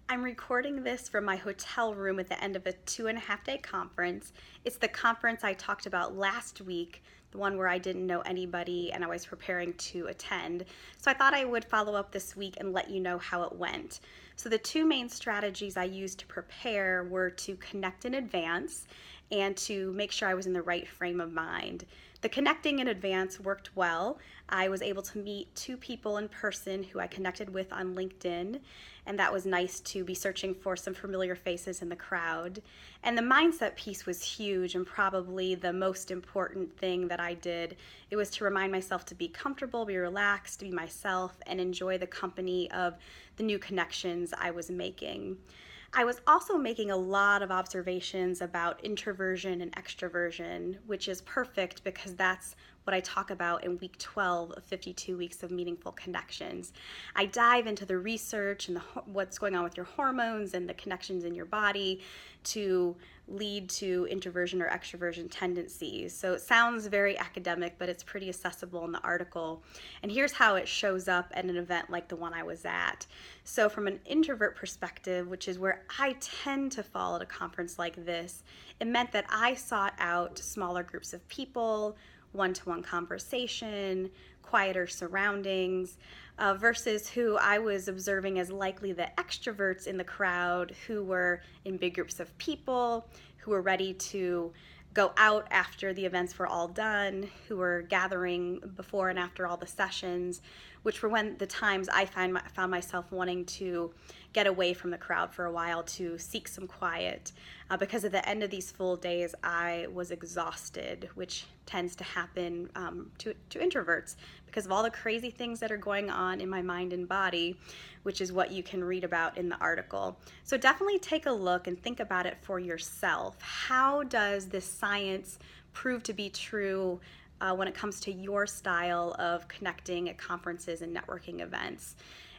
I'm recording this from my hotel room at the end of a 2.5 day conference. It's the conference I talked about last week, the one where I didn't know anybody and I was preparing to attend. So I thought I would follow up this week and let you know how it went. So the two main strategies I used to prepare were to connect in advance and to make sure I was in the right frame of mind. The connecting in advance worked well. I was able to meet two people in person who I connected with on LinkedIn, and that was nice to be searching for some familiar faces in the crowd. And the mindset piece was huge and probably the most important thing that I did. It was to remind myself to be comfortable, be relaxed, be myself, and enjoy the company of the new connections I was making. I was also making a lot of observations about introversion and extroversion, which is perfect because that's what I talk about in week 12 of 52 weeks of meaningful connections. I dive into the research and what's going on with your hormones and the connections in your body to lead to introversion or extroversion tendencies. So it sounds very academic, but it's pretty accessible in the article. And here's how it shows up at an event like the one I was at. So from an introvert perspective, which is where I tend to fall at a conference like this, it meant that I sought out smaller groups of people, one-to-one conversation, quieter surroundings, versus who I was observing as likely the extroverts in the crowd who were in big groups of people, who were ready to go out after the events were all done, who were gathering before and after all the sessions, which were when the times I found myself wanting to get away from the crowd for a while to seek some quiet. Because at the end of these full days, I was exhausted, which tends to happen to introverts because of all the crazy things that are going on in my mind and body, which is what you can read about in the article. So definitely take a look and think about it for yourself. How does this science prove to be true when it comes to your style of connecting at conferences and networking events?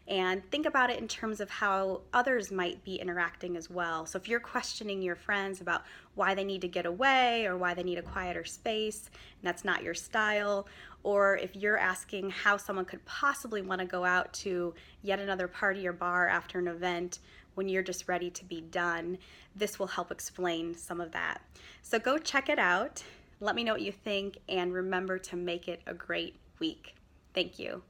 And think about it in terms of how others might be interacting as well. So if you're questioning your friends about why they need to get away or why they need a quieter space, and that's not your style, or if you're asking how someone could possibly want to go out to yet another party or bar after an event when you're just ready to be done, this will help explain some of that. So go check it out. Let me know what you think, and remember to make it a great week. Thank you.